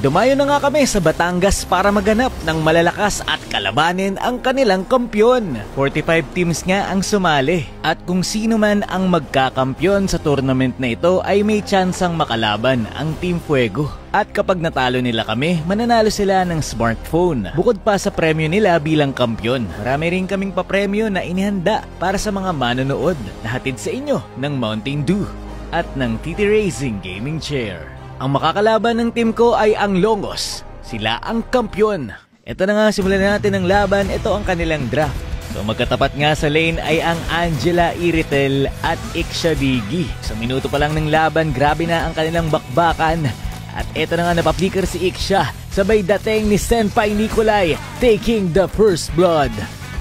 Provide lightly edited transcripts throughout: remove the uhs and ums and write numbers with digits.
Dumayo na nga kami sa Batangas para maganap ng malalakas at kalabanin ang kanilang kampyon. 45 teams nga ang sumali at kung sino man ang magkakampyon sa tournament na ito ay may tsansang makalaban ang Team Fuego. At kapag natalo nila kami, mananalo sila ng smartphone. Bukod pa sa premyo nila bilang kampyon, marami rin kaming papremyo na inihanda para sa mga manonood na hatid sa inyo ng Mountain Dew at ng TT Racing Gaming Chair. Ang makakalaban ng team ko ay ang Longos. Sila ang kampyon. Ito na nga, simulan natin ang laban. Ito ang kanilang draft. So magkatapat nga sa lane ay ang Angela Iritel at Iksha Digi. Sa minuto pa lang ng laban, grabe na ang kanilang bakbakan. At ito na nga, napaplikar si Iksha. Sabay dating ni Senpai Nikolai, taking the first blood.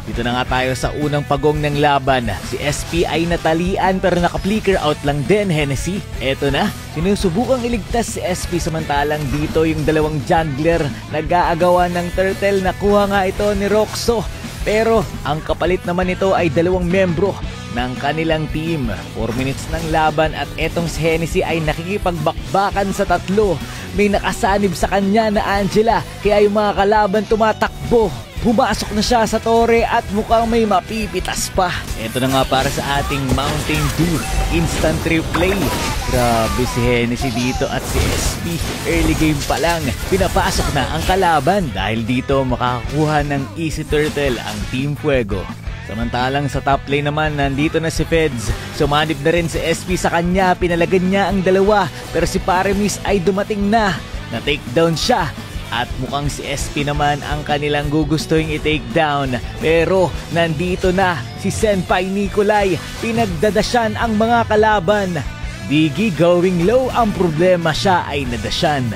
Dito na nga tayo sa unang pagong ng laban. Si SP ay natalian pero naka-flicker out lang din, Hennessy. Eto na, sinusubukang iligtas si SP samantalang dito yung dalawang jungler nag-aagawan ng turtle. Nakuha nga ito ni Roxo. Pero ang kapalit naman ito ay dalawang membro ng kanilang team. 4 minutes ng laban at etong si Hennessy ay nakikipagbakbakan sa tatlo. May nakasanib sa kanya na Angela kaya yung mga kalaban tumatakbo. Pumasok na siya sa tore at mukhang may mapipitas pa. Ito na nga para sa ating Mountain Dew Instant Replay. Grabe si Hennessy dito at si SP. Early game pa lang, pinapasok na ang kalaban. Dahil dito makakakuha ng Easy Turtle ang Team Fuego. Samantalang sa top lane naman, nandito na si Feds. Sumanib na rin si SP sa kanya, pinalagan niya ang dalawa. Pero si Paramis ay dumating na takedown siya. At mukhang si SP naman ang kanilang gugustuhin i-take down. Pero nandito na si Senpai Nikolai. Pinagdadasyan ang mga kalaban. Digi going low, ang problema siya ay nadasyan.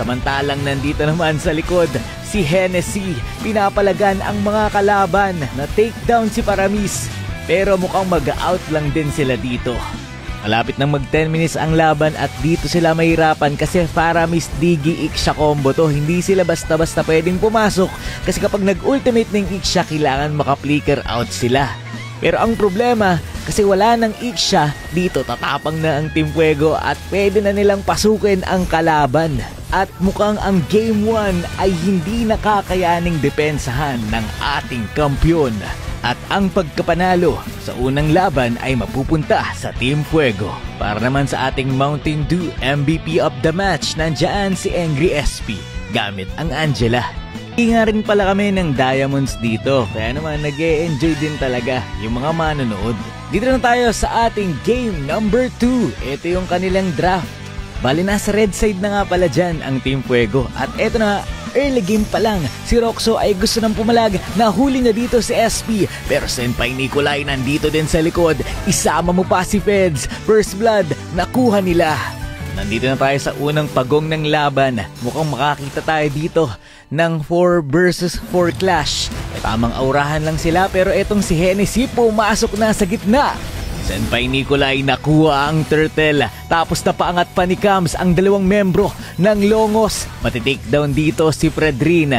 Samantalang nandito naman sa likod si Hennessy. Pinapalagan ang mga kalaban na take down si Paramis. Pero mukhang mag-out lang din sila dito. Malapit nang mag 10 minutes ang laban at dito sila mahirapan kasi Paramis, Digi, Iksha combo to. Hindi sila basta-basta pwedeng pumasok kasi kapag nag-ultimate ng Iksha kailangan maka-flicker out sila. Pero ang problema kasi wala ng Iksha, dito tatapang na ang Team Fuego at pwede na nilang pasukin ang kalaban. At mukhang ang Game 1 ay hindi nakakayaning depensahan ng ating kampyon. At ang pagkapanalo sa unang laban ay mapupunta sa Team Fuego. Para naman sa ating Mountain Dew MVP of the match, nandiyan si Angry SP gamit ang Angela. Hinga rin pala kami ng diamonds dito, kaya naman nag-e-enjoy din talaga yung mga manonood. Dito na tayo sa ating game number 2. Ito yung kanilang draft. Bali nasa red side na nga pala dyan ang Team Fuego. At ito na, early game pa lang, si Roxo ay gusto ng pumalag. Nahuli na dito si SP. Pero Senpai Nikolai nandito din sa likod. Isama mo pa si Feds. First blood, nakuha nila. Nandito na tayo sa unang pagong ng laban. Mukhang makakita tayo dito ng 4 versus 4 clash. Tamang aurahan lang sila pero etong si Hennessy pumasok na sa gitna. Senpai Nikolai nakuha ang turtle. Tapos napaangat pa ni Cams ang dalawang membro ng Longos. Matitake down dito si Fredrin.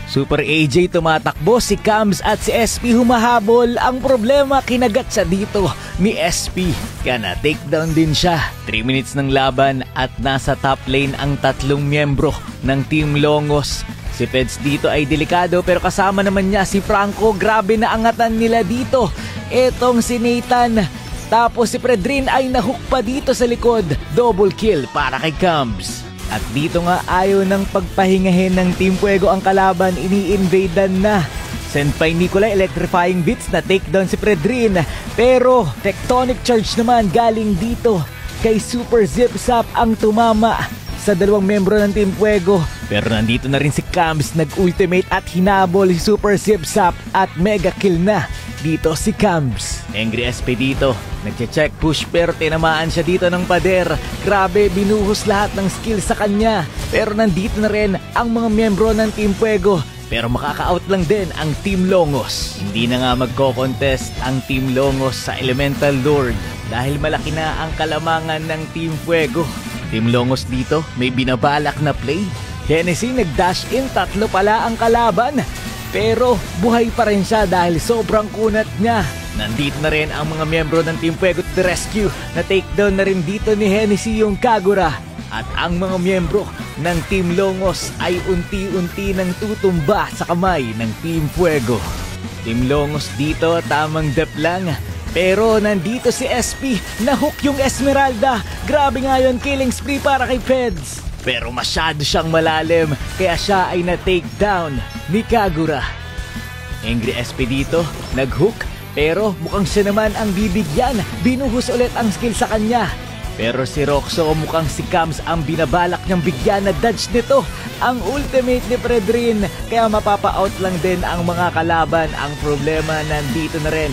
Super AJ tumatakbo, si Cams at si SP humahabol. Ang problema, kinagat siya dito ni SP. Kaya na-take down din siya. 3 minutes ng laban at nasa top lane ang tatlong membro ng Team Longos. Si Feds dito ay delikado pero kasama naman niya si Franco. Grabe na angatan nila dito. Etong si Nathan. Tapos si Fredrin ay nahook pa dito sa likod. Double kill para kay Cams. At dito nga ayaw ng pagpahingahin ng Team Fuego ang kalaban. Ini-invadean na. Senpai Nikolai electrifying beats na takedown si Fredrin. Pero tectonic charge naman galing dito kay Super Zip Zap ang tumama sa dalawang membro ng Team Fuego. Pero nandito na rin si Cams, nag-ultimate at hinabol si Super Zip Zap at mega kill na dito si Cams. Angry SP dito, nagche-check push pero tinamaan siya dito ng pader. Grabe, binuhos lahat ng skill sa kanya. Pero nandito na rin ang mga membro ng Team Fuego. Pero makaka-out lang din ang Team Longos. Hindi na nga magko-contest ang Team Longos sa Elemental Lord dahil malaki na ang kalamangan ng Team Fuego. Team Longos dito, may binabalak na play. Hennessy nag-dash in, tatlo pala ang kalaban. Pero buhay pa rin siya dahil sobrang kunat niya. Nandito na rin ang mga miyembro ng Team Fuego to the rescue. Na takedown na rin dito ni Hennessy yung Kagura. at ang mga miyembro ng Team Longos ay unti-unti nang tutumba sa kamay ng Team Fuego. Team Longos dito tamang dep lang, pero nandito si SP, na-hook yung Esmeralda. Grabe nga yun, killing spree para kay Peds. Pero masyado siyang malalim, kaya siya ay na-take down ni Kagura. Angry SP dito, nag-hook, pero mukhang siya naman ang bibigyan. Binuhos ulit ang skill sa kanya. Pero si Roxo mukhang si Cams ang binabalak niyang bigyan na dodge nito ang ultimate ni Fredrin, kaya mapapa-out lang din ang mga kalaban. Ang problema nandito na rin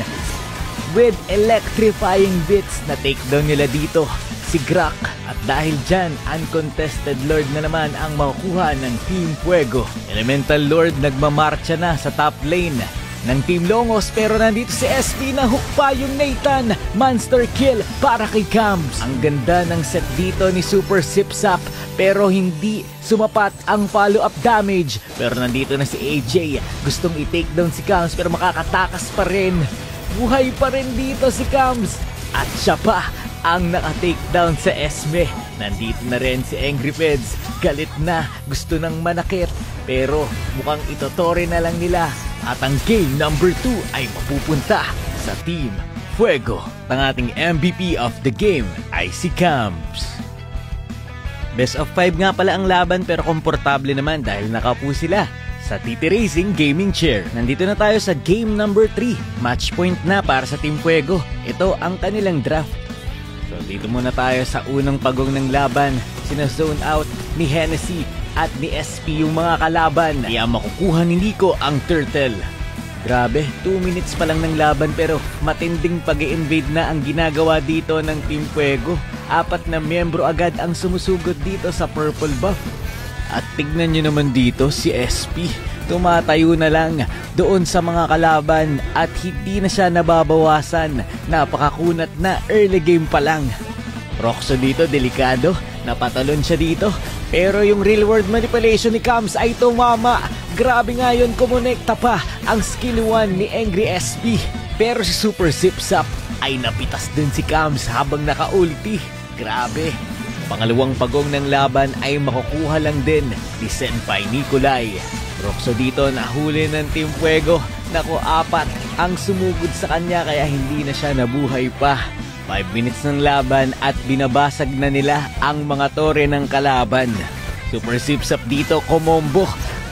with electrifying bits na takedown nila dito si Grak, at dahil dyan uncontested Lord na naman ang makukuha ng Team Fuego. Elemental Lord nagmamarcha na sa top lane ng Team Longos, pero nandito si SP, na hook pa yung Nathan. Monster kill para kay Cams. Ang ganda ng set dito ni Super Sipsap, pero hindi sumapat ang follow-up damage. Pero nandito na si AJ, gustong i-take down si Cams pero makakatakas pa rin. Buhay pa rin dito si Cams, at siya pa ang naka-takedown sa Esme. Nandito na rin si Angry Peds, galit na, gusto nang manakit, pero mukhang itotore na lang nila. At ang game number 2 ay mapupunta sa Team Fuego. Ang ating MVP of the game ay si Cams. Best of 5 nga pala ang laban, pero komportable naman dahil nakaupo sila sa TT Racing Gaming Chair. Nandito na tayo sa game number 3. Match point na para sa Team Fuego. Ito ang kanilang draft. So dito muna tayo sa unang pagong ng laban. Sina-zone out ni Hennessy at ni SP yung mga kalaban. Kaya makukuha ni Nico ang turtle. Grabe, 2 minutes pa lang ng laban, pero matinding pag-i-invade na ang ginagawa dito ng Team Fuego. 4 na miyembro agad ang sumusugod dito sa purple buff. At tignan nyo naman dito si SP, tumatayo na lang doon sa mga kalaban at hindi na siya nababawasan. Napakakunat na, early game pa lang. Roxo dito, delikado, napatalon siya dito. Pero yung real world manipulation ni Cams ay tumama. Grabe nga yun, kumonekta pa ang skill 1 ni Angry SP. Pero si Super Sipsap ay napitas din si Cams habang naka-ulti. Grabe. Pangalawang pagong ng laban ay makukuha lang din ni Senpai Nikolai. Roxo dito nahuli ng Team Fuego. Naku, 4 ang sumugod sa kanya, kaya hindi na siya nabuhay pa. 5 minutes ng laban at binabasag na nila ang mga tore ng kalaban. Super Sipsap dito komombo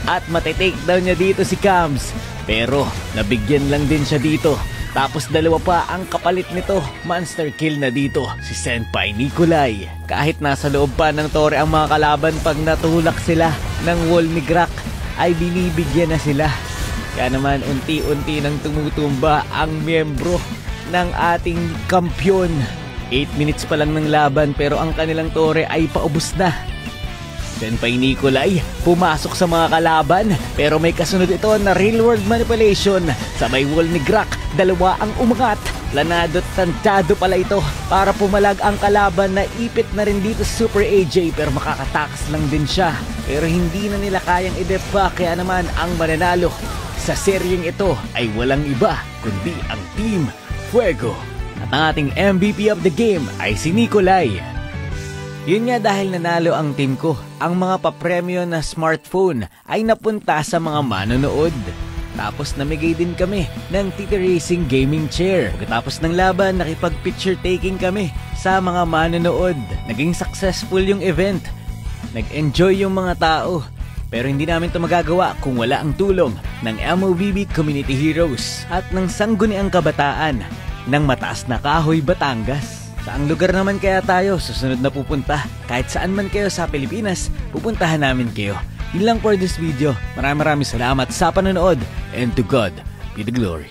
at matitake-down niya dito si Cams. Pero nabigyan lang din siya dito. Tapos 2 pa ang kapalit nito. Monster kill na dito si Senpai Nikolai. Kahit nasa loob pa ng tore ang mga kalaban, pag natulak sila ng wall ni Grak ay binibigyan na sila. Kaya naman unti-unti nang tumutumba ang miyembro ng ating kampyon. 8 minutes pa lang ng laban, pero ang kanilang tore ay paubos na. Senpai Nikolai pumasok sa mga kalaban, pero may kasunod ito na real world manipulation. Sabay wall ni Grak, 2 ang umangat. Planado at tantado pala ito para pumalag ang kalaban. Na ipit na rin dito Super AJ, pero makakatakas lang din siya. Pero hindi na nila kayang i-def pa, kaya naman ang mananalo sa seryeng ito ay walang iba kundi ang Team Fuego. At ang ating MVP of the game ay si Nikolai. Yun nga, dahil nanalo ang team ko, ang mga papremyo na smartphone ay napunta sa mga manonood. Tapos namigay din kami ng TT Racing Gaming Chair. Pagkatapos ng laban, nakipag-picture taking kami sa mga manonood. Naging successful yung event. Nag-enjoy yung mga tao. Pero hindi namin ito magagawa kung wala ang tulong ng MOVB Community Heroes at ng Sangguniang Kabataan ng Mataas na Kahoy, Batangas. Saang lugar naman kaya tayo susunod na pupunta? Kahit saan man kayo sa Pilipinas, pupuntahan namin kayo. Yun lang for this video. Maraming salamat sa panonood, and to God be the glory.